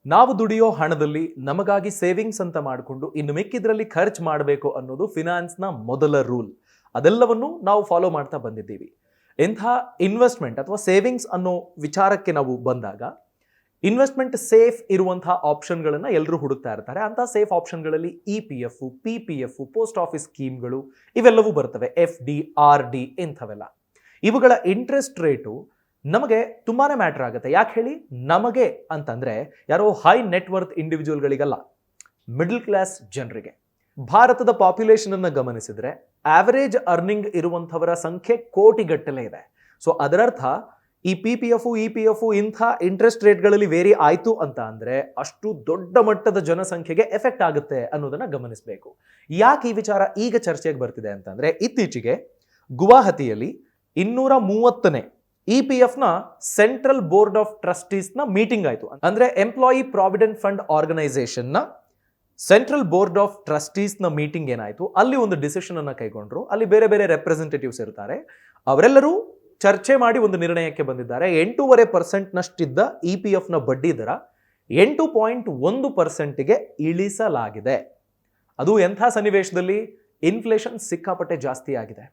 ನಾವು ದುಡಿಯೋ ಹಣದಲ್ಲಿ ನಮಗಾಗಿ ಸೇವಿಂಗ್ಸ್ ಅಂತ ಮಾಡಿಕೊಂಡು ಇನ್ನು ಮಿಕ್ಕಿದ್ರಲ್ಲಿ ಖರ್ಚು ಮಾಡಬೇಕು ಅನ್ನೋದು ಫಿನಾನ್ಸ್ನ ಮೊದಲ ರೂಲ್. ಅದೆಲ್ಲವನ್ನು ನಾವು ಫಾಲೋ ಮಾಡ್ತಾ ಬಂದಿದ್ದೀವಿ. ಇಂಥ ಇನ್ವೆಸ್ಟ್ಮೆಂಟ್ ಅಥವಾ ಸೇವಿಂಗ್ಸ್ ಅನ್ನೋ ವಿಚಾರಕ್ಕೆ ನಾವು ಬಂದಾಗ ಇನ್ವೆಸ್ಟ್ಮೆಂಟ್ ಸೇಫ್ ಇರುವಂತಹ ಆಪ್ಷನ್ಗಳನ್ನು ಎಲ್ಲರೂ ಹುಡುಕ್ತಾ ಇರ್ತಾರೆ. ಅಂತಹ ಸೇಫ್ ಆಪ್ಷನ್ಗಳಲ್ಲಿ EPF, PPF, ಪೋಸ್ಟ್ ಆಫೀಸ್ ಸ್ಕೀಮ್ಗಳು ಇವೆಲ್ಲವೂ ಬರ್ತವೆ. FD, RD ಇಂಥವೆಲ್ಲ. ಇವುಗಳ ಇಂಟ್ರೆಸ್ಟ್ ರೇಟು ನಮಗೆ ತುಂಬಾನೇ ಮ್ಯಾಟರ್ ಆಗುತ್ತೆ. ಯಾಕೆ ಹೇಳಿ? ನಮಗೆ ಅಂತಂದ್ರೆ ಯಾರೋ ಹೈ ನೆಟ್ವರ್ತ್ ಇಂಡಿವಿಜುವಲ್ಗಳಿಗಲ್ಲ, ಮಿಡಲ್ ಕ್ಲಾಸ್ ಜನರಿಗೆ. ಭಾರತದ ಪಾಪ್ಯುಲೇಷನ್ ಅನ್ನು ಗಮನಿಸಿದ್ರೆ ಆವರೇಜ್ ಅರ್ನಿಂಗ್ ಇರುವಂಥವರ ಸಂಖ್ಯೆ ಕೋಟಿಗಟ್ಟಲೆ ಇದೆ. ಸೊ ಅದರರ್ಥ ಈ PPF, EPF ಇಂಥ ಇಂಟ್ರೆಸ್ಟ್ ರೇಟ್ಗಳಲ್ಲಿ ವೇರಿ ಆಯಿತು ಅಂತ ಅಂದ್ರೆ ಅಷ್ಟು ದೊಡ್ಡ ಮಟ್ಟದ ಜನಸಂಖ್ಯೆಗೆ ಎಫೆಕ್ಟ್ ಆಗುತ್ತೆ ಅನ್ನೋದನ್ನ ಗಮನಿಸಬೇಕು. ಯಾಕೆ ಈ ವಿಚಾರ ಈಗ ಚರ್ಚೆಗೆ ಬರ್ತಿದೆ ಅಂತಂದ್ರೆ ಇತ್ತೀಚೆಗೆ ಗುವಾಹತಿಯಲ್ಲಿ 230ನೇ EPFನ ಸೆಂಟ್ರಲ್ ಬೋರ್ಡ್ ಆಫ್ ಟ್ರಸ್ಟೀಸ್ನ ಮೀಟಿಂಗ್ ಆಯಿತು. ಅಂದ್ರೆ ಎಂಪ್ಲಾಯಿ ಪ್ರಾವಿಡೆಂಟ್ ಫಂಡ್ ಆರ್ಗನೈಸೇಷನ್ನ ಸೆಂಟ್ರಲ್ ಬೋರ್ಡ್ ಆಫ್ ಟ್ರಸ್ಟೀಸ್ನ ಮೀಟಿಂಗ್ ಏನಾಯಿತು, ಅಲ್ಲಿ ಒಂದು ಡಿಸಿಷನ್ ಅನ್ನು ಕೈಗೊಂಡ್ರು. ಅಲ್ಲಿ ಬೇರೆ ಬೇರೆ ರೆಪ್ರೆಸೆಂಟೇಟಿವ್ಸ್ ಇರ್ತಾರೆ. ಅವರೆಲ್ಲರೂ ಚರ್ಚೆ ಮಾಡಿ ಒಂದು ನಿರ್ಣಯಕ್ಕೆ ಬಂದಿದ್ದಾರೆ. 8.5%ನಷ್ಟಿದ್ದ EPFನ ಬಡ್ಡಿ ದರ 8.1%ಗೆ ಇಳಿಸಲಾಗಿದೆ. ಅದು ಎಂಥ ಸನ್ನಿವೇಶದಲ್ಲಿ? ಇನ್ಫ್ಲೇಷನ್ ಸಿಕ್ಕಾಪಟ್ಟೆ ಜಾಸ್ತಿ ಆಗಿದೆ.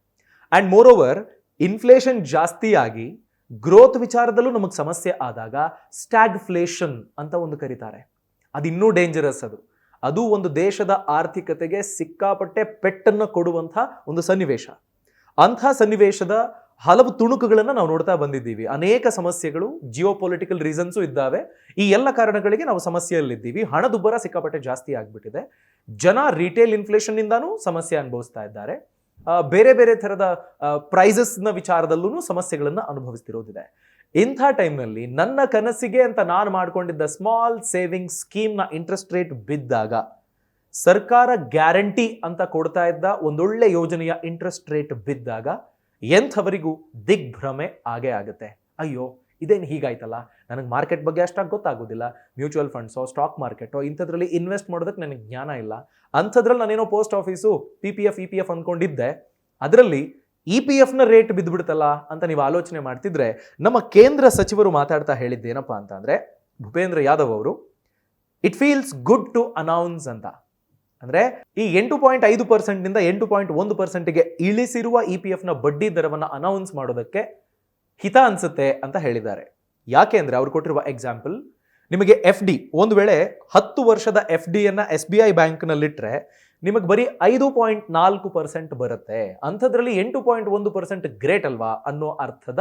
ಅಂಡ್ ಮೋರ್ ಓವರ್ ಇನ್ಫ್ಲೇಷನ್ ಜಾಸ್ತಿ ಆಗಿ ಗ್ರೋತ್ ವಿಚಾರದಲ್ಲೂ ನಮಗೆ ಸಮಸ್ಯೆ ಆದಾಗ ಸ್ಟ್ಯಾಗ್ಫ್ಲೇಷನ್ ಅಂತ ಒಂದು ಕರೀತಾರೆ. ಅದು ಇನ್ನೂ ಡೇಂಜರಸ್. ಅದು ಒಂದು ದೇಶದ ಆರ್ಥಿಕತೆಗೆ ಸಿಕ್ಕಾಪಟ್ಟೆ ಪೆಟ್ಟನ್ನು ಕೊಡುವಂಥ ಒಂದು ಸನ್ನಿವೇಶ. ಅಂಥ ಸನ್ನಿವೇಶದ ಹಲವು ತುಣುಕುಗಳನ್ನು ನಾವು ನೋಡ್ತಾ ಬಂದಿದ್ದೀವಿ. ಅನೇಕ ಸಮಸ್ಯೆಗಳು, ಜಿಯೋಪೊಲಿಟಿಕಲ್ ರೀಸನ್ಸು ಇದ್ದಾವೆ. ಈ ಎಲ್ಲ ಕಾರಣಗಳಿಗೆ ನಾವು ಸಮಸ್ಯೆಯಲ್ಲಿದ್ದೀವಿ. ಹಣದುಬ್ಬರ ಸಿಕ್ಕಾಪಟ್ಟೆ ಜಾಸ್ತಿ ಆಗಿಬಿಟ್ಟಿದೆ. ಜನ ರಿಟೇಲ್ ಇನ್ಫ್ಲೇಷನ್ನಿಂದಾನೂ ಸಮಸ್ಯೆ ಅನುಭವಿಸ್ತಾ ಇದ್ದಾರೆ. ಬೇರೆ ಬೇರೆ ಥರದ ಪ್ರೈಸಸ್ನ ವಿಚಾರದಲ್ಲೂ ಸಮಸ್ಯೆಗಳನ್ನು ಅನುಭವಿಸ್ತಿರೋದಿದೆ. ಇಂಥ ಟೈಮ್ನಲ್ಲಿ ನನ್ನ ಕನಸಿಗೆ ಅಂತ ನಾನು ಮಾಡ್ಕೊಂಡಿದ್ದ ಸ್ಮಾಲ್ ಸೇವಿಂಗ್ ಸ್ಕೀಮ್ನ ಇಂಟ್ರೆಸ್ಟ್ ರೇಟ್ ಬಿದ್ದಾಗ, ಸರ್ಕಾರ ಗ್ಯಾರಂಟಿ ಅಂತ ಕೊಡ್ತಾ ಇದ್ದ ಒಂದೊಳ್ಳೆ ಯೋಜನೆಯ ಇಂಟ್ರೆಸ್ಟ್ ರೇಟ್ ಬಿದ್ದಾಗ ಎಂಥವರಿಗೂ ದಿಗ್ಭ್ರಮೆ ಆಗೇ ಆಗುತ್ತೆ. ಅಯ್ಯೋ, ಇದೇನು ಹೀಗಾಯ್ತಲ್ಲ, ನನಗೆ ಮಾರ್ಕೆಟ್ ಬಗ್ಗೆ ಅಷ್ಟಾಗಿ ಗೊತ್ತಾಗೋದಿಲ್ಲ, ಮ್ಯೂಚುವಲ್ ಫಂಡ್ಸೋ ಸ್ಟಾಕ್ ಮಾರ್ಕೆಟೋ ಇಂಥದ್ರಲ್ಲಿ ಇನ್ವೆಸ್ಟ್ ಮಾಡೋದಕ್ಕೆ ನನಗೆ ಜ್ಞಾನ ಇಲ್ಲ, ಅಂಥದ್ರಲ್ಲಿ ನಾನೇನೋ ಪೋಸ್ಟ್ ಆಫೀಸು PPF, EPF ಅಂದ್ಕೊಂಡಿದ್ದೆ, ಅದರಲ್ಲಿ EPFನ ರೇಟ್ ಬಿದ್ದುಬಿಡ್ತಲ್ಲ ಅಂತ ನೀವು ಆಲೋಚನೆ ಮಾಡ್ತಿದ್ರೆ, ನಮ್ಮ ಕೇಂದ್ರ ಸಚಿವರು ಮಾತಾಡ್ತಾ ಹೇಳಿದ್ದೇನಪ್ಪ ಅಂತ ಅಂದರೆ, ಭೂಪೇಂದ್ರ ಯಾದವ್ ಅವರು, it feels good to announce ಅಂತ. ಅಂದರೆ ಈ 8.5%ನಿಂದ 8.1%ಗೆ ಇಳಿಸಿರುವ EPFನ ಬಡ್ಡಿ ದರವನ್ನು ಅನೌನ್ಸ್ ಮಾಡೋದಕ್ಕೆ ಹಿತ ಅನ್ಸುತ್ತೆ ಅಂತ ಹೇಳಿದ್ದಾರೆ. ಯಾಕೆ ಅಂದರೆ ಅವ್ರು ಕೊಟ್ಟಿರುವ ಎಕ್ಸಾಂಪಲ್, ನಿಮಗೆ FD ಒಂದು ವೇಳೆ 10 ವರ್ಷದ FDಯನ್ನು SBI ಬ್ಯಾಂಕ್ನಲ್ಲಿಟ್ಟರೆ ನಿಮಗೆ ಬರೀ 5.4% ಬರುತ್ತೆ. ಅಂಥದ್ರಲ್ಲಿ 8.1% ಗ್ರೇಟ್ ಅಲ್ವಾ ಅನ್ನೋ ಅರ್ಥದ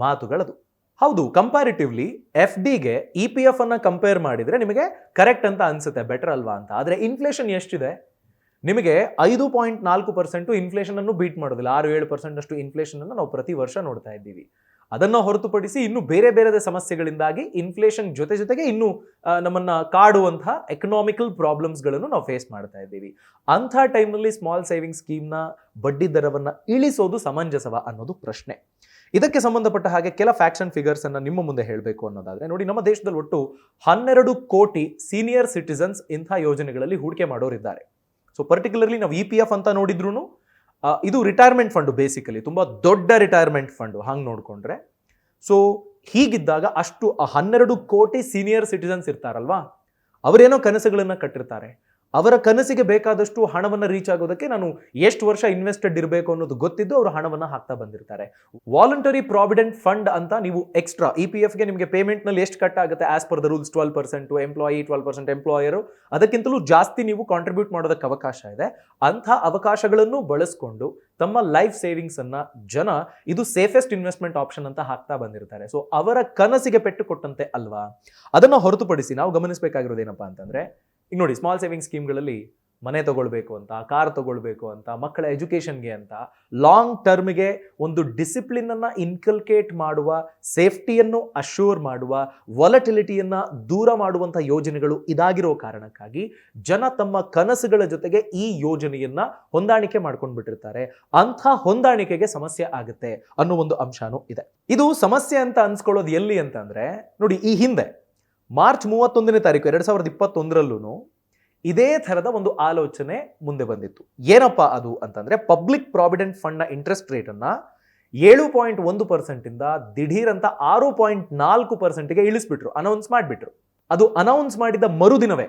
ಮಾತುಗಳದು. ಹೌದು, ಕಂಪ್ಯಾರಿಟಿವ್ಲಿ FDಗೆ EPF ಅನ್ನ ಕಂಪೇರ್ ಮಾಡಿದರೆ ನಿಮಗೆ ಕರೆಕ್ಟ್ ಅಂತ ಅನ್ಸುತ್ತೆ, ಬೆಟರ್ ಅಲ್ವಾ ಅಂತ. ಆದರೆ ಇನ್ಫ್ಲೇಷನ್ ಎಷ್ಟಿದೆ? ನಿಮಗೆ 5.4% ಇನ್ಫ್ಲೇಷನ್ ಅನ್ನು ಬೀಟ್ ಮಾಡೋದಿಲ್ಲ. 6-7% ಅಷ್ಟು ಇನ್ಫ್ಲೇಷನ್ ಅನ್ನು ನಾವು ಪ್ರತಿ ವರ್ಷ ನೋಡ್ತಾ ಇದ್ದೀವಿ. ಅದನ್ನು ಹೊರತುಪಡಿಸಿ ಇನ್ನು ಬೇರೆ ಬೇರೆ ಸಮಸ್ಯೆಗಳಿಂದಾಗಿ ಇನ್ಫ್ಲೇಷನ್ ಜೊತೆಗೆ ಇನ್ನು ನಮ್ಮನ್ನ ಕಾಡುವಂತಹ ಎಕನಾಮಿಕಲ್ ಪ್ರಾಬ್ಲಮ್ಸ್ಗಳನ್ನು ನಾವು ಫೇಸ್ ಮಾಡ್ತಾ ಇದ್ದೀವಿ. ಅಂಥ ಟೈಮ್ನಲ್ಲಿ ಸ್ಮಾಲ್ ಸೇವಿಂಗ್ ಸ್ಕೀಮ್ನ ಬಡ್ಡಿ ದರವನ್ನು ಇಳಿಸೋದು ಸಮಂಜಸವ ಅನ್ನೋದು ಪ್ರಶ್ನೆ. ಇದಕ್ಕೆ ಸಂಬಂಧಪಟ್ಟ ಹಾಗೆ ಕೆಲ ಫ್ಯಾಕ್ಟ್ಸ್ ಅಂಡ್ ಫಿಗರ್ಸ್ ಅನ್ನು ನಿಮ್ಮ ಮುಂದೆ ಹೇಳಬೇಕು ಅನ್ನೋದಾದ್ರೆ, ನೋಡಿ, ನಮ್ಮ ದೇಶದಲ್ಲಿ ಒಟ್ಟು 12 ಕೋಟಿ ಸೀನಿಯರ್ ಸಿಟಿಸನ್ಸ್ ಇಂಥ ಯೋಜನೆಗಳಲ್ಲಿ ಹೂಡಿಕೆ ಮಾಡೋರಿದ್ದಾರೆ. ಸೊ ಪರ್ಟಿಕ್ಯುಲರ್ಲಿ ನಾವು EPF ಅಂತ ನೋಡಿದ್ರು ಇದು ರಿಟೈರ್ಮೆಂಟ್ ಫಂಡು, ಬೇಸಿಕಲಿ ತುಂಬಾ ದೊಡ್ಡ ರಿಟೈರ್ಮೆಂಟ್ ಫಂಡು ಹಂಗೆ ನೋಡ್ಕೊಂಡ್ರೆ. ಸೊ ಹೀಗಿದ್ದಾಗ ಅಷ್ಟು 12 ಕೋಟಿ ಸೀನಿಯರ್ ಸಿಟಿಸನ್ಸ್ ಇರ್ತಾರಲ್ವಾ, ಅವರೇನೋ ಕನಸುಗಳನ್ನು ಕಟ್ಟಿರ್ತಾರೆ. ಅವರ ಕನಸಿಗೆ ಬೇಕಾದಷ್ಟು ಹಣವನ್ನು ರೀಚ್ ಆಗೋದಕ್ಕೆ ನಾನು ಎಷ್ಟು ವರ್ಷ ಇನ್ವೆಸ್ಟೆಡ್ ಇರಬೇಕು ಅನ್ನೋದು ಗೊತ್ತಿದ್ದು ಅವರು ಹಣವನ್ನು ಹಾಕ್ತಾ ಬಂದಿರ್ತಾರೆ. ವಾಲಂಟರಿ ಪ್ರಾವಿಡೆಂಟ್ ಫಂಡ್ ಅಂತ ನೀವು ಎಕ್ಸ್ಟ್ರಾ EPFಗೆ ನಿಮಗೆ ಪೇಮೆಂಟ್ನಲ್ಲಿ ಎಷ್ಟು ಕಟ್ ಆಗುತ್ತೆ as per the rules, 12% employee, 12% employer, ಅದಕ್ಕಿಂತಲೂ ಜಾಸ್ತಿ ನೀವು ಕಾಂಟ್ರಿಬ್ಯೂಟ್ ಮಾಡೋದಕ್ಕೆ ಅವಕಾಶ ಇದೆ. ಅಂಥ ಅವಕಾಶಗಳನ್ನು ಬಳಸ್ಕೊಂಡು ತಮ್ಮ ಲೈಫ್ ಸೇವಿಂಗ್ಸ್ ಅನ್ನ ಜನ ಇದು ಸೇಫೆಸ್ಟ್ ಇನ್ವೆಸ್ಟ್ಮೆಂಟ್ ಆಪ್ಷನ್ ಅಂತ ಹಾಕ್ತಾ ಬಂದಿರ್ತಾರೆ. ಸೊ ಅವರ ಕನಸಿಗೆ ಪೆಟ್ಟು ಕೊಟ್ಟಂತೆ ಅಲ್ವಾ. ಅದನ್ನು ಹೊರತುಪಡಿಸಿ ನಾವು ಗಮನಿಸಬೇಕಾಗಿರೋದೇನಪ್ಪಾ ಅಂತಂದ್ರೆ, ಈಗ ನೋಡಿ, ಸ್ಮಾಲ್ ಸೇವಿಂಗ್ ಸ್ಕೀಮ್ಗಳಲ್ಲಿ ಮನೆ ತಗೊಳ್ಬೇಕು ಅಂತ, ಕಾರ್ ತಗೊಳ್ಬೇಕು ಅಂತ, ಮಕ್ಕಳ ಎಜುಕೇಷನ್ಗೆ ಅಂತ, ಲಾಂಗ್ ಟರ್ಮ್ಗೆ ಒಂದು ಡಿಸಿಪ್ಲಿನ್ ಅನ್ನ ಇನ್ಕಲ್ಕೇಟ್ ಮಾಡುವ, ಸೇಫ್ಟಿಯನ್ನು ಅಶ್ಯೂರ್ ಮಾಡುವ, ವಾಲಟಿಲಿಟಿಯನ್ನ ದೂರ ಮಾಡುವಂಥ ಯೋಜನೆಗಳು ಇದಾಗಿರೋ ಕಾರಣಕ್ಕಾಗಿ ಜನ ತಮ್ಮ ಕನಸುಗಳ ಜೊತೆಗೆ ಈ ಯೋಜನೆಯನ್ನ ಹೊಂದಾಣಿಕೆ ಮಾಡ್ಕೊಂಡು ಬಿಟ್ಟಿರ್ತಾರೆ. ಅಂಥ ಹೊಂದಾಣಿಕೆಗೆ ಸಮಸ್ಯೆ ಆಗುತ್ತೆ ಅನ್ನೋ ಒಂದು ಅಂಶನೂ ಇದೆ. ಇದು ಸಮಸ್ಯೆ ಅಂತ ಅನ್ಸ್ಕೊಳ್ಳೋದು ಎಲ್ಲಿ ಅಂತಂದ್ರೆ, ನೋಡಿ, ಈ ಹಿಂದೆ ಮಾರ್ಚ್ 31ನೇ ತಾರೀಕು 2021ರಲ್ಲೂ ಇದೇ ಥರದ ಒಂದು ಆಲೋಚನೆ ಮುಂದೆ ಬಂದಿತ್ತು. ಏನಪ್ಪಾ ಅದು ಅಂತಂದ್ರೆ, ಪಬ್ಲಿಕ್ ಪ್ರಾವಿಡೆಂಟ್ ಫಂಡ್ನ ಇಂಟ್ರೆಸ್ಟ್ ರೇಟನ್ನು 7.1% ಇಂದ ದಿಢೀರ್ ಅಂತ 6.4%ಗೆ ಇಳಿಸ್ಬಿಟ್ರು, ಅನೌನ್ಸ್ ಮಾಡಿಬಿಟ್ರು. ಅದು ಅನೌನ್ಸ್ ಮಾಡಿದ ಮರುದಿನವೇ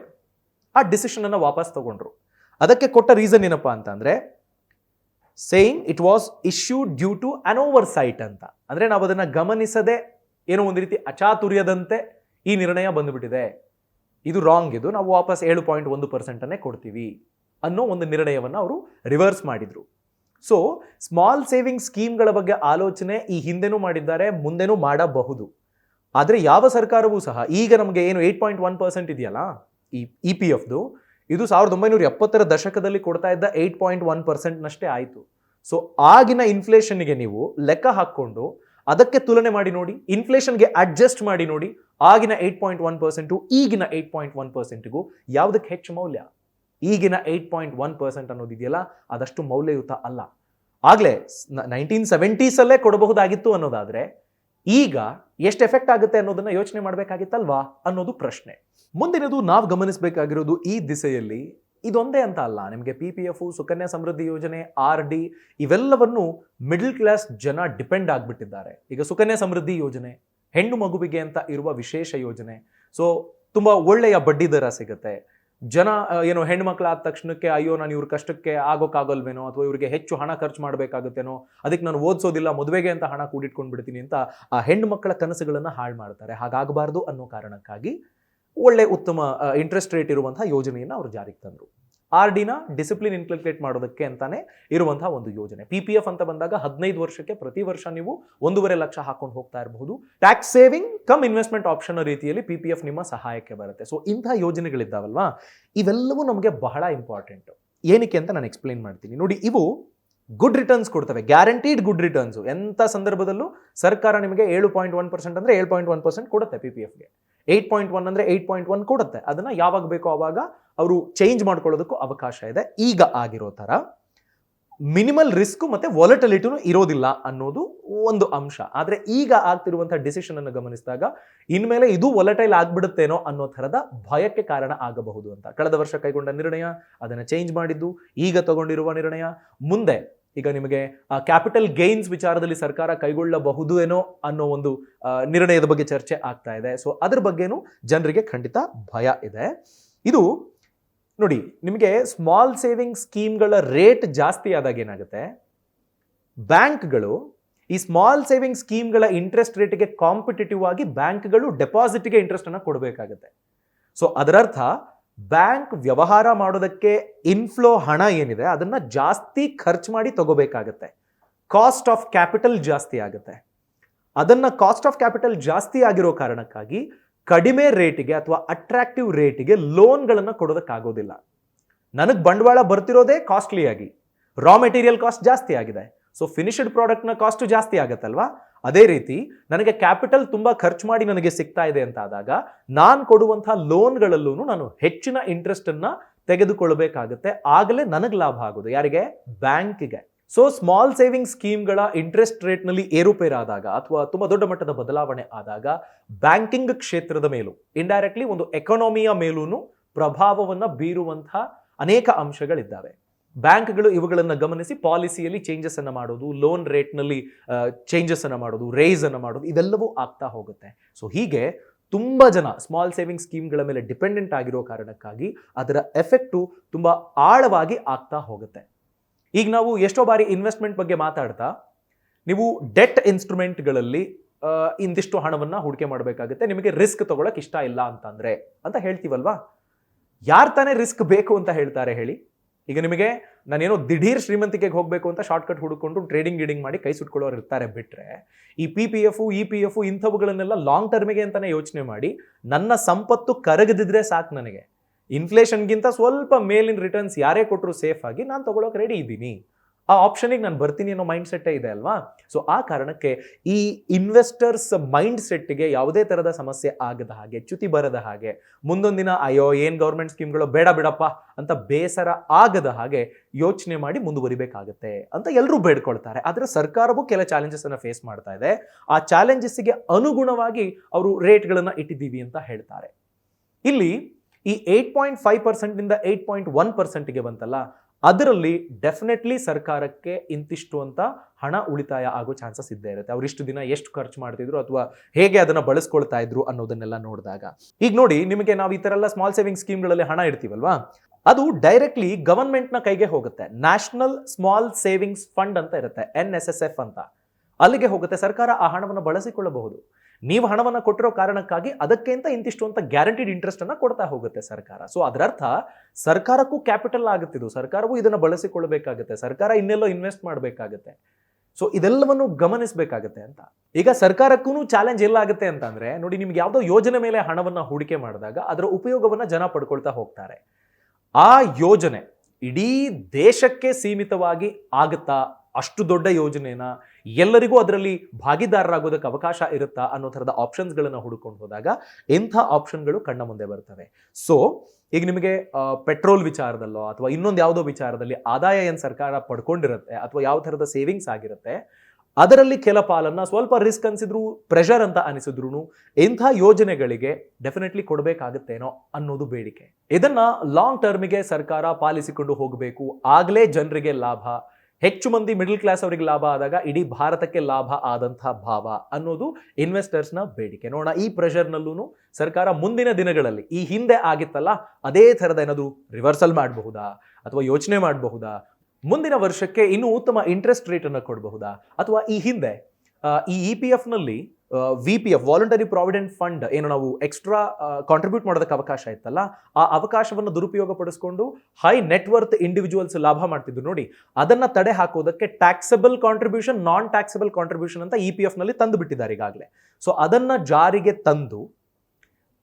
ಆ ಡಿಸಿಷನ್ ಅನ್ನು ವಾಪಸ್ ತಗೊಂಡ್ರು. ಅದಕ್ಕೆ ಕೊಟ್ಟ ರೀಸನ್ ಏನಪ್ಪಾ ಅಂತಂದ್ರೆ saying it was issued due to an oversight ಅಂತ. ಅಂದ್ರೆ ನಾವು ಅದನ್ನ ಗಮನಿಸದೆ ಏನೋ ಒಂದು ರೀತಿ ಅಚಾತುರ್ಯದಂತೆ ಈ ನಿರ್ಣಯ ಬಂದುಬಿಟ್ಟಿದೆ, ಇದು ರಾಂಗ್, ಇದು ನಾವು ವಾಪಸ್ 7.1% ಅನ್ನೇ ಕೊಡ್ತೀವಿ ಅನ್ನೋ ಒಂದು ನಿರ್ಣಯವನ್ನು ಅವರು ರಿವರ್ಸ್ ಮಾಡಿದ್ರು. ಸೊ ಸ್ಮಾಲ್ ಸೇವಿಂಗ್ ಸ್ಕೀಮ್ಗಳ ಬಗ್ಗೆ ಆಲೋಚನೆ ಈ ಹಿಂದೆನೂ ಮಾಡಿದ್ದಾರೆ, ಮುಂದೆನೂ ಮಾಡಬಹುದು. ಆದರೆ ಯಾವ ಸರ್ಕಾರವೂ ಸಹ ಈಗ ನಮಗೆ ಏನು 8.1% ಇದೆಯಲ್ಲ ಈ EPFದು, ಇದು 1970ರ ದಶಕದಲ್ಲಿ ಕೊಡ್ತಾ ಇದ್ದ 8.1%ನಷ್ಟೇ ಆಯಿತು. ಸೊ ಆಗಿನ ಇನ್ಫ್ಲೇಷನ್ಗೆ ನೀವು ಲೆಕ್ಕ ಹಾಕ್ಕೊಂಡು ಅದಕ್ಕೆ ತುಲನೆ ಮಾಡಿ ನೋಡಿ, ಇನ್ಫ್ಲೇಷನ್ಗೆ ಅಡ್ಜಸ್ಟ್ ಮಾಡಿ ನೋಡಿ, ಆಗಿನ 8.1% ಈಗಿನ 8.1%ಗೂ ಯಾವುದಕ್ಕೆ ಹೆಚ್ಚು ಮೌಲ್ಯ? ಈಗಿನ 8.1% ಅನ್ನೋದಿದೆಯಲ್ಲ ಅದಷ್ಟು ಮೌಲ್ಯಯುತ ಅಲ್ಲ. ಆಗ್ಲೇ 1970s ಅಲ್ಲೇ ಕೊಡಬಹುದಾಗಿತ್ತು ಅನ್ನೋದಾದ್ರೆ ಈಗ ಎಷ್ಟು ಎಫೆಕ್ಟ್ ಆಗುತ್ತೆ ಅನ್ನೋದನ್ನ ಯೋಚನೆ ಮಾಡಬೇಕಾಗಿತ್ತಲ್ವಾ ಅನ್ನೋದು ಪ್ರಶ್ನೆ. ಮುಂದಿನದು ನಾವು ಗಮನಿಸಬೇಕಾಗಿರೋದು ಈ ದಿಸೆಯಲ್ಲಿ ಇದೊಂದೇ ಅಂತ ಅಲ್ಲ, ನಿಮಗೆ PPF, ಸುಕನ್ಯಾ ಸಮೃದ್ಧಿ ಯೋಜನೆ, RD ಇವೆಲ್ಲವನ್ನು ಮಿಡಲ್ ಕ್ಲಾಸ್ ಜನ ಡಿಪೆಂಡ್ ಆಗಿಬಿಟ್ಟಿದ್ದಾರೆ. ಈಗ ಸುಕನ್ಯಾ ಸಮೃದ್ಧಿ ಯೋಜನೆ ಹೆಣ್ಣು ಮಗುವಿಗೆ ಅಂತ ಇರುವ ವಿಶೇಷ ಯೋಜನೆ. ಸೊ ತುಂಬಾ ಒಳ್ಳೆಯ ಬಡ್ಡಿ ದರ ಸಿಗುತ್ತೆ. ಜನ ಏನೋ ಹೆಣ್ಮಕ್ಳಾದ ತಕ್ಷಣಕ್ಕೆ ಅಯ್ಯೋ ನಾನು ಇವ್ರ ಕಷ್ಟಕ್ಕೆ ಆಗೋಕ್ಕಾಗಲ್ವೇನೋ, ಅಥವಾ ಇವ್ರಿಗೆ ಹೆಚ್ಚು ಹಣ ಖರ್ಚು ಮಾಡಬೇಕಾಗುತ್ತೇನೋ, ಅದಕ್ಕೆ ನಾನು ಓದಿಸೋದಿಲ್ಲ, ಮದುವೆಗೆ ಅಂತ ಹಣ ಕೂಡಿಟ್ಕೊಂಡು ಬಿಡ್ತೀನಿ ಅಂತ ಆ ಹೆಣ್ಣು ಮಕ್ಕಳ ಕನಸುಗಳನ್ನು ಹಾಳು ಮಾಡ್ತಾರೆ. ಹಾಗಾಗಬಾರ್ದು ಅನ್ನೋ ಕಾರಣಕ್ಕಾಗಿ ಒಳ್ಳೆ ಉತ್ತಮ ಇಂಟ್ರೆಸ್ಟ್ ರೇಟ್ ಇರುವಂತಹ ಯೋಜನೆಯನ್ನು ಅವರು ಜಾರಿಗೆ ತಂದರು. RDನ ಡಿಸಿಪ್ಲಿನ್ ಇನ್ಕಲ್ಕೇಟ್ ಮಾಡೋದಕ್ಕೆ ಅಂತಾನೆ ಇರುವಂತಹ ಒಂದು ಯೋಜನೆ. PPF ಅಂತ ಬಂದಾಗ 15 ವರ್ಷಕ್ಕೆ ಪ್ರತಿ ವರ್ಷ ನೀವು 1.5 ಲಕ್ಷ ಹಾಕೊಂಡು ಹೋಗ್ತಾ ಇರಬಹುದು. Tax saving come investment option ರೀತಿಯಲ್ಲಿ PPF ನಿಮ್ಮ ಸಹಾಯಕ್ಕೆ ಬರುತ್ತೆ. ಸೊ ಇಂತಹ ಯೋಜನೆಗಳಿದ್ದಾವಲ್ವಾ, ಇವೆಲ್ಲವೂ ನಮಗೆ ಬಹಳ ಇಂಪಾರ್ಟೆಂಟ್. ಏನಕ್ಕೆ ಅಂತ ನಾನು ಎಕ್ಸ್ಪ್ಲೈನ್ ಮಾಡ್ತೀನಿ ನೋಡಿ. ಇವು ಗುಡ್ ರಿಟರ್ನ್ಸ್ ಕೊಡ್ತವೆ, ಗ್ಯಾರಂಟೀಡ್ ಗುಡ್ ರಿಟರ್ನ್ಸ್. ಎಂಥ ಸಂದರ್ಭದಲ್ಲೂ ಸರ್ಕಾರ ನಿಮಗೆ 7.1% ಅಂದ್ರೆ 7.1% ಕೊಡುತ್ತೆ. PPFಗೆ 8.1 ಅಂದ್ರೆ 8.1 ಕೊಡುತ್ತೆ. ಅದನ್ನ ಯಾವಾಗ ಬೇಕೋ ಆವಾಗ ಅವರು ಚೇಂಜ್ ಮಾಡ್ಕೊಳ್ಳೋದಕ್ಕೂ ಅವಕಾಶ ಇದೆ. ಈಗ ಆಗಿರೋ ತರ ಮಿನಿಮಲ್ ರಿಸ್ಕ್ ಮತ್ತೆ ವಾಲಟಿಲಿಟಿನೂ ಇರೋದಿಲ್ಲ ಅನ್ನೋದು ಒಂದು ಅಂಶ. ಆದ್ರೆ ಈಗ ಆಗ್ತಿರುವಂತಹ ಡಿಸಿಷನ್ ಅನ್ನು ಗಮನಿಸಿದಾಗ ಇನ್ಮೇಲೆ ಇದು ವಾಲಟೈಲ್ ಆಗ್ಬಿಡುತ್ತೇನೋ ಅನ್ನೋ ಥರದ ಭಯಕ್ಕೆ ಕಾರಣ ಆಗಬಹುದು ಅಂತ. ಕಳೆದ ವರ್ಷ ಕೈಗೊಂಡ ನಿರ್ಣಯ, ಅದನ್ನ ಚೇಂಜ್ ಮಾಡಿದ್ದು, ಈಗ ತಗೊಂಡಿರುವ ನಿರ್ಣಯ, ಮುಂದೆ ಈಗ ನಿಮಗೆ ಕ್ಯಾಪಿಟಲ್ ಗೇನ್ಸ್ ವಿಚಾರದಲ್ಲಿ ಸರ್ಕಾರ ಕೈಗೊಳ್ಳಬಹುದು ಏನೋ ಅನ್ನೋ ಒಂದು ನಿರ್ಣಯದ ಬಗ್ಗೆ ಚರ್ಚೆ ಆಗ್ತಾ ಇದೆ. ಸೊ ಅದ್ರ ಬಗ್ಗೆನೂ ಜನರಿಗೆ ಖಂಡಿತ ಭಯ ಇದೆ. ಇದು ನೋಡಿ, ನಿಮಗೆ ಸ್ಮಾಲ್ ಸೇವಿಂಗ್ ಸ್ಕೀಮ್ಗಳ ರೇಟ್ ಜಾಸ್ತಿ ಆದಾಗ ಏನಾಗುತ್ತೆ, ಬ್ಯಾಂಕ್ಗಳು ಈ ಸ್ಮಾಲ್ ಸೇವಿಂಗ್ ಸ್ಕೀಮ್ಗಳ ಇಂಟ್ರೆಸ್ಟ್ ರೇಟ್ಗೆ ಕಾಂಪಿಟೇಟಿವ್ ಆಗಿ ಬ್ಯಾಂಕ್ಗಳು ಡೆಪಾಸಿಟ್ಗೆ ಇಂಟ್ರೆಸ್ಟ್ ಅನ್ನು ಕೊಡಬೇಕಾಗುತ್ತೆ. ಸೊ ಅದರರ್ಥ ಬ್ಯಾಂಕ್ ವ್ಯವಹಾರ ಮಾಡೋದಕ್ಕೆ ಇನ್ಫ್ಲೋ ಹಣ ಏನಿದೆ ಅದನ್ನ ಜಾಸ್ತಿ ಖರ್ಚು ಮಾಡಿ ತಗೋಬೇಕಾಗತ್ತೆ. ಕಾಸ್ಟ್ ಆಫ್ ಕ್ಯಾಪಿಟಲ್ ಜಾಸ್ತಿ ಆಗುತ್ತೆ. ಅದನ್ನ ಕಾಸ್ಟ್ ಆಫ್ ಕ್ಯಾಪಿಟಲ್ ಜಾಸ್ತಿ ಆಗಿರೋ ಕಾರಣಕ್ಕಾಗಿ ಕಡಿಮೆ ರೇಟಿಗೆ ಅಥವಾ ಅಟ್ರಾಕ್ಟಿವ್ ರೇಟಿಗೆ ಲೋನ್ಗಳನ್ನು ಕೊಡೋದಕ್ಕಾಗೋದಿಲ್ಲ. ನನಗೆ ಬಂಡವಾಳ ಬರ್ತಿರೋದೇ ಕಾಸ್ಟ್ಲಿ ಆಗಿ, ರಾ ಮೆಟೀರಿಯಲ್ ಕಾಸ್ಟ್ ಜಾಸ್ತಿ ಆಗಿದೆ. ಸೊ ಫಿನಿಶ್ಡ್ ಪ್ರಾಡಕ್ಟ್ನ ಕಾಸ್ಟ್ ಜಾಸ್ತಿ ಆಗುತ್ತಲ್ವಾ. ಅದೇ ರೀತಿ ನನಗೆ ಕ್ಯಾಪಿಟಲ್ ತುಂಬಾ ಖರ್ಚು ಮಾಡಿ ನನಗೆ ಸಿಗ್ತಾ ಇದೆ ಅಂತ ಆದಾಗ ನಾನು ಕೊಡುವಂತಹ ಲೋನ್ಗಳಲ್ಲೂ ನಾನು ಹೆಚ್ಚಿನ ಇಂಟ್ರೆಸ್ಟ್ ಅನ್ನ ತೆಗೆದುಕೊಳ್ಬೇಕಾಗುತ್ತೆ. ಆಗಲೇ ನನಗೆ ಲಾಭ ಆಗೋದು ಯಾರಿಗೆ? ಬ್ಯಾಂಕಿಗೆ. ಸೊ ಸ್ಮಾಲ್ ಸೇವಿಂಗ್ ಸ್ಕೀಮ್ಗಳ ಇಂಟ್ರೆಸ್ಟ್ ರೇಟ್ನಲ್ಲಿ ಏರುಪೇರಾದಾಗ ಅಥವಾ ತುಂಬಾ ದೊಡ್ಡ ಮಟ್ಟದ ಬದಲಾವಣೆ ಆದಾಗ ಬ್ಯಾಂಕಿಂಗ್ ಕ್ಷೇತ್ರದ ಮೇಲೂ ಇಂಡೈರೆಕ್ಟ್ಲಿ ಒಂದು ಎಕಾನಮಿಯ ಮೇಲೂ ಪ್ರಭಾವವನ್ನ ಬೀರುವಂತಹ ಅನೇಕ ಅಂಶಗಳಿದ್ದಾವೆ. ಬ್ಯಾಂಕ್ಗಳು ಇವುಗಳನ್ನು ಗಮನಿಸಿ ಪಾಲಿಸಿಯಲ್ಲಿ ಚೇಂಜಸ್ ಅನ್ನು ಮಾಡೋದು, ಲೋನ್ ರೇಟ್ನಲ್ಲಿ ಚೇಂಜಸ್ ಅನ್ನು ಮಾಡೋದು, ರೇಸ್ ಅನ್ನು ಮಾಡೋದು, ಇವೆಲ್ಲವೂ ಆಗ್ತಾ ಹೋಗುತ್ತೆ. ಸೊ ಹೀಗೆ ತುಂಬ ಜನ ಸ್ಮಾಲ್ ಸೇವಿಂಗ್ ಸ್ಕೀಮ್ಗಳ ಮೇಲೆ ಡಿಪೆಂಡೆಂಟ್ ಆಗಿರೋ ಕಾರಣಕ್ಕಾಗಿ ಅದರ ಎಫೆಕ್ಟು ತುಂಬ ಆಳವಾಗಿ ಆಗ್ತಾ ಹೋಗುತ್ತೆ. ಈಗ ನಾವು ಎಷ್ಟೋ ಬಾರಿ ಇನ್ವೆಸ್ಟ್ಮೆಂಟ್ ಬಗ್ಗೆ ಮಾತಾಡ್ತಾ ನೀವು ಡೆಟ್ ಇನ್ಸ್ಟ್ರೂಮೆಂಟ್ಗಳಲ್ಲಿ ಇಂದಿಷ್ಟು ಹಣವನ್ನು ಹೂಡಿಕೆ ಮಾಡಬೇಕಾಗುತ್ತೆ, ನಿಮಗೆ ರಿಸ್ಕ್ ತಗೊಳಕ್ ಇಷ್ಟ ಇಲ್ಲ ಅಂತಂದ್ರೆ ಅಂತ ಹೇಳ್ತೀವಲ್ವಾ. ಯಾರು ತಾನೇ ರಿಸ್ಕ್ ಬೇಕು ಅಂತ ಹೇಳ್ತಾರೆ ಹೇಳಿ? ಈಗ ನಿಮಗೆ ನಾನೇನೋ ದಿಢೀರ್ ಶ್ರೀಮಂತಿಕೆಗೆ ಹೋಗಬೇಕು ಅಂತ ಶಾರ್ಟ್ಕಟ್ ಹುಡುಕೊಂಡು ಟ್ರೇಡಿಂಗ್ ಮಾಡಿ ಕೈ ಸುಟ್ಕೊಳ್ಳೋರು ಇರ್ತಾರೆ. ಬಿಟ್ರೆ ಈ PPF, EPF ಇಂಥವುಗಳನ್ನೆಲ್ಲ ಲಾಂಗ್ ಟರ್ಮಿಗೆ ಅಂತಾನೆ ಯೋಚನೆ ಮಾಡಿ ನನ್ನ ಸಂಪತ್ತು ಕರಗದಿದ್ರೆ ಸಾಕು, ನನಗೆ ಇನ್ಫ್ಲೇಷನ್ಗಿಂತ ಸ್ವಲ್ಪ ಮೇಲಿನ ರಿಟರ್ನ್ಸ್ ಯಾರೇ ಕೊಟ್ಟರು ಸೇಫ್ ಆಗಿ ನಾನು ತಗೊಳ್ಳೋಕೆ ರೆಡಿ ಇದ್ದೀನಿ, ಆ ಆಪ್ಷನಿಗೆ ನಾನು ಬರ್ತೀನಿ ಅನ್ನೋ ಮೈಂಡ್ ಸೆಟ್ಟೇ ಇದೆ ಅಲ್ವಾ. ಸೊ ಆ ಕಾರಣಕ್ಕೆ ಈ ಇನ್ವೆಸ್ಟರ್ಸ್ ಮೈಂಡ್ ಸೆಟ್ಗೆ ಯಾವುದೇ ಥರದ ಸಮಸ್ಯೆ ಆಗದ ಹಾಗೆ, ಚ್ಯುತಿ ಬರದ ಹಾಗೆ, ಮುಂದೊಂದು ದಿನ ಅಯ್ಯೋ ಏನು ಗೌರ್ಮೆಂಟ್ ಸ್ಕೀಮ್ಗಳು ಬೇಡ ಬಿಡಪ್ಪ ಅಂತ ಬೇಸರ ಆಗದ ಹಾಗೆ ಯೋಚನೆ ಮಾಡಿ ಮುಂದುವರಿಬೇಕಾಗತ್ತೆ ಅಂತ ಎಲ್ಲರೂ ಬೇಡ್ಕೊಳ್ತಾರೆ. ಆದರೆ ಸರ್ಕಾರವು ಕೆಲ ಚಾಲೆಂಜಸ್ ಅನ್ನು ಫೇಸ್ ಮಾಡ್ತಾ ಇದೆ. ಆ ಚಾಲೆಂಜಸ್ಗೆ ಅನುಗುಣವಾಗಿ ಅವರು ರೇಟ್ಗಳನ್ನು ಇಟ್ಟಿದ್ದೀವಿ ಅಂತ ಹೇಳ್ತಾರೆ. ಇಲ್ಲಿ ಈ 8.5% 8.1%ಗೆ ಬಂತಲ್ಲ, ಅದರಲ್ಲಿ ಡೆಫಿನೆಟ್ಲಿ ಸರ್ಕಾರಕ್ಕೆ ಇಂತಿಷ್ಟು ಅಂತ ಹಣ ಉಳಿತಾಯ ಆಗೋ ಚಾನ್ಸಸ್ ಇದ್ದೇ ಇರುತ್ತೆ. ಅವರಿಷ್ಟು ದಿನ ಎಷ್ಟು ಖರ್ಚು ಮಾಡ್ತಿದ್ರು ಅಥವಾ ಹೇಗೆ ಅದನ್ನ ಬಳಸ್ಕೊಳ್ತಾ ಇದ್ರು ಅನ್ನೋದನ್ನೆಲ್ಲ ನೋಡಿದಾಗ. ಈಗ ನೋಡಿ, ನಿಮಗೆ ನಾವು ಈ ತರ ಎಲ್ಲ ಸ್ಮಾಲ್ ಸೇವಿಂಗ್ ಸ್ಕೀಮ್ಗಳಲ್ಲಿ ಹಣ ಇಡ್ತೀವಲ್ವಾ, ಅದು ಡೈರೆಕ್ಟ್ಲಿ ಗವರ್ಮೆಂಟ್ನ ಕೈಗೆ ಹೋಗುತ್ತೆ. ನ್ಯಾಷನಲ್ ಸ್ಮಾಲ್ ಸೇವಿಂಗ್ಸ್ ಫಂಡ್ ಅಂತ ಇರುತ್ತೆ, NSSF ಅಂತ, ಅಲ್ಲಿಗೆ ಹೋಗುತ್ತೆ. ಸರ್ಕಾರ ಆ ಹಣವನ್ನು ಬಳಸಿಕೊಳ್ಳಬಹುದು. ನೀವು ಹಣವನ್ನು ಕೊಟ್ಟಿರೋ ಕಾರಣಕ್ಕಾಗಿ ಅದಕ್ಕೆ ಅಂತ ಇಂತಿಷ್ಟು ಅಂತ ಗ್ಯಾರಂಟಿಡ್ ಇಂಟ್ರೆಸ್ಟ್ ಅನ್ನ ಕೊಡ್ತಾ ಹೋಗುತ್ತೆ ಸರ್ಕಾರ. ಸೊ ಅದರರ್ಥ ಸರ್ಕಾರಕ್ಕೂ ಕ್ಯಾಪಿಟಲ್ ಆಗುತ್ತಿದ್ದು, ಸರ್ಕಾರವೂ ಇದನ್ನು ಬಳಸಿಕೊಳ್ಳಬೇಕಾಗುತ್ತೆ, ಸರ್ಕಾರ ಇನ್ನೆಲ್ಲೋ ಇನ್ವೆಸ್ಟ್ ಮಾಡಬೇಕಾಗುತ್ತೆ. ಸೊ ಇದೆಲ್ಲವನ್ನು ಗಮನಿಸಬೇಕಾಗುತ್ತೆ ಅಂತ. ಈಗ ಸರ್ಕಾರಕ್ಕೂ ಚಾಲೆಂಜ್ ಎಲ್ಲಾಗುತ್ತೆ ಅಂತಂದ್ರೆ, ನೋಡಿ, ನಿಮ್ಗೆ ಯಾವುದೋ ಯೋಜನೆ ಮೇಲೆ ಹಣವನ್ನ ಹೂಡಿಕೆ ಮಾಡಿದಾಗ ಅದರ ಉಪಯೋಗವನ್ನ ಜನ ಪಡ್ಕೊಳ್ತಾ ಹೋಗ್ತಾರೆ. ಆ ಯೋಜನೆ ಇಡೀ ದೇಶಕ್ಕೆ ಸೀಮಿತವಾಗಿ ಆಗುತ್ತಾ, ಅಷ್ಟು ದೊಡ್ಡ ಯೋಜನೆನ ಎಲ್ಲರಿಗೂ ಅದರಲ್ಲಿ ಭಾಗಿದಾರರಾಗೋದಕ್ಕೆ ಅವಕಾಶ ಇರುತ್ತಾ ಅನ್ನೋ ಥರದ ಆಪ್ಷನ್ಸ್ಗಳನ್ನು ಹುಡುಕೊಂಡು ಹೋದಾಗ ಎಂಥ ಆಪ್ಷನ್ಗಳು ಕಣ್ಣ ಮುಂದೆ ಬರ್ತವೆ. ಸೊ ಈಗ ನಿಮಗೆ ಪೆಟ್ರೋಲ್ ವಿಚಾರದಲ್ಲೋ ಅಥವಾ ಇನ್ನೊಂದು ಯಾವುದೋ ವಿಚಾರದಲ್ಲಿ ಆದಾಯ ಏನು ಸರ್ಕಾರ ಪಡ್ಕೊಂಡಿರುತ್ತೆ ಅಥವಾ ಯಾವ ಥರದ ಸೇವಿಂಗ್ಸ್ ಆಗಿರುತ್ತೆ, ಅದರಲ್ಲಿ ಕೆಲ ಪಾಲನ್ನ ಸ್ವಲ್ಪ ರಿಸ್ಕ್ ಅನಿಸಿದ್ರು, ಪ್ರೆಷರ್ ಅಂತ ಅನಿಸಿದ್ರು ಇಂಥ ಯೋಜನೆಗಳಿಗೆ ಡೆಫಿನೆಟ್ಲಿ ಕೊಡಬೇಕಾಗುತ್ತೇನೋ ಅನ್ನೋದು ಬೇಡಿಕೆ. ಇದನ್ನ ಲಾಂಗ್ ಟರ್ಮಿಗೆ ಸರ್ಕಾರ ಪಾಲಿಸಿಕೊಂಡು ಹೋಗಬೇಕು, ಆಗಲೇ ಜನರಿಗೆ ಲಾಭ, ಹೆಚ್ಚು ಮಂದಿ ಮಿಡಲ್ ಕ್ಲಾಸ್ ಅವರಿಗೆ ಲಾಭ ಆದಾಗ ಇಡೀ ಭಾರತಕ್ಕೆ ಲಾಭ ಆದಂತಹ ಭಾವ ಅನ್ನೋದು ಇನ್ವೆಸ್ಟರ್ಸ್ನ ಬೇಡಿಕೆ. ನೋಡೋಣ, ಈ ಪ್ರೆಷರ್ನಲ್ಲೂ ಸರ್ಕಾರ ಮುಂದಿನ ದಿನಗಳಲ್ಲಿ ಈ ಹಿಂದೆ ಆಗಿತ್ತಲ್ಲ ಅದೇ ಥರದ ಏನಾದರೂ ರಿವರ್ಸಲ್ ಮಾಡಬಹುದಾ ಅಥವಾ ಯೋಚನೆ ಮಾಡಬಹುದಾ, ಮುಂದಿನ ವರ್ಷಕ್ಕೆ ಇನ್ನೂ ಉತ್ತಮ ಇಂಟ್ರೆಸ್ಟ್ ರೇಟ್ ಅನ್ನು ಕೊಡಬಹುದಾ, ಅಥವಾ ಈ ಹಿಂದೆ ಈ EPF ನಲ್ಲಿ VPF ವಾಲಂಟರಿ ಪ್ರಾವಿಡೆಂಟ್ ಫಂಡ್ ಏನು ನಾವು ಎಕ್ಸ್ಟ್ರಾ ಕಾಂಟ್ರಿಬ್ಯೂಟ್ ಮಾಡೋದಕ್ಕೆ ಅವಕಾಶ ಇತ್ತಲ್ಲ, ಆ ಅವಕಾಶವನ್ನು ದುರುಪಯೋಗ ಪಡಿಸ್ಕೊಂಡು ಹೈ ನೆಟ್ವರ್ತ್ ಇಂಡಿವಿಜುವಲ್ಸ್ ಲಾಭ ಮಾಡ್ತಿದ್ರು ನೋಡಿ, ಅದನ್ನ ತಡೆ ಹಾಕೋದಕ್ಕೆ ಟ್ಯಾಕ್ಸಬಲ್ ಕಾಂಟ್ರಿಬ್ಯೂಷನ್, ನಾನ್ ಟ್ಯಾಕ್ಸಬಲ್ ಕಾಂಟ್ರಿಬ್ಯೂಷನ್ ಅಂತ EPF ನಲ್ಲಿ ತಂದು ಬಿಟ್ಟಿದ್ದಾರೆ ಈಗಾಗಲೇ. ಸೊ ಅದನ್ನ ಜಾರಿಗೆ ತಂದು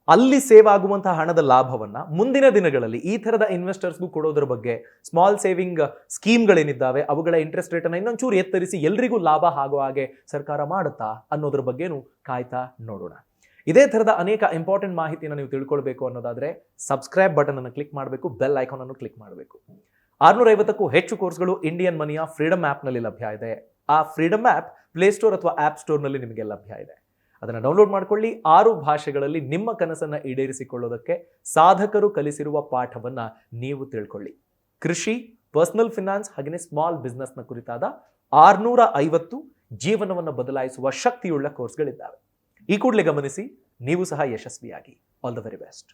ಅಲ್ಲಿ ಸೇವ್ ಆಗುವಂತಹ ಹಣದ ಲಾಭವನ್ನ ಮುಂದಿನ ದಿನಗಳಲ್ಲಿ ಈ ಥರದ ಇನ್ವೆಸ್ಟರ್ಸ್ಗೂ ಕೊಡೋದ್ರ ಬಗ್ಗೆ ಸ್ಮಾಲ್ ಸೇವಿಂಗ್ ಸ್ಕೀಮ್ಗಳೇನಿದ್ದಾವೆ ಅವುಗಳ ಇಂಟ್ರೆಸ್ಟ್ ರೇಟ್ ಅನ್ನು ಇನ್ನೊಂಚೂರು ಎತ್ತರಿಸಿ ಎಲ್ರಿಗೂ ಲಾಭ ಆಗೋ ಹಾಗೆ ಸರ್ಕಾರ ಮಾಡುತ್ತಾ ಅನ್ನೋದ್ರ ಬಗ್ಗೆನೂ ಕಾಯ್ತಾ ನೋಡೋಣ. ಇದೇ ಥರದ ಅನೇಕ ಇಂಪಾರ್ಟೆಂಟ್ ಮಾಹಿತಿಯನ್ನು ನೀವು ತಿಳ್ಕೊಳ್ಬೇಕು ಅನ್ನೋದಾದ್ರೆ ಸಬ್ಸ್ಕ್ರೈಬ್ ಬಟನ್ ಅನ್ನು ಕ್ಲಿಕ್ ಮಾಡಬೇಕು, ಬೆಲ್ ಐಕಾನ್ ಅನ್ನು ಕ್ಲಿಕ್ ಮಾಡಬೇಕು. 650ಕ್ಕೂ ಹೆಚ್ಚು ಕೋರ್ಸ್ಗಳು ಇಂಡಿಯನ್ ಮನಿಯ ಫ್ರೀಡಮ್ ಆ್ಯಪ್ನಲ್ಲಿ ಲಭ್ಯ ಇದೆ. ಆ ಫ್ರೀಡಮ್ ಆ್ಯಪ್ ಪ್ಲೇಸ್ಟೋರ್ ಅಥವಾ ಆ್ಯಪ್ ಸ್ಟೋರ್ನಲ್ಲಿ ನಿಮಗೆ ಲಭ್ಯ ಇದೆ. ಅದನ್ನು ಡೌನ್ಲೋಡ್ ಮಾಡ್ಕೊಳ್ಳಿ. 6 ಭಾಷೆಗಳಲ್ಲಿ ನಿಮ್ಮ ಕನಸನ್ನು ಈಡೇರಿಸಿಕೊಳ್ಳೋದಕ್ಕೆ ಸಾಧಕರು ಕಲಿಸಿರುವ ಪಾಠವನ್ನ ನೀವು ತಿಳ್ಕೊಳ್ಳಿ. ಕೃಷಿ, ಪರ್ಸನಲ್ ಫಿನಾನ್ಸ್ ಹಾಗೆಯೇ ಸ್ಮಾಲ್ ಬಿಸ್ನೆಸ್ನ ಕುರಿತಾದ 650 ಜೀವನವನ್ನು ಬದಲಾಯಿಸುವ ಶಕ್ತಿಯುಳ್ಳ ಕೋರ್ಸ್ಗಳಿದ್ದಾವೆ. ಈ ಕೂಡಲೇ ಗಮನಿಸಿ, ನೀವು ಸಹ ಯಶಸ್ವಿಯಾಗಿ. All the very best.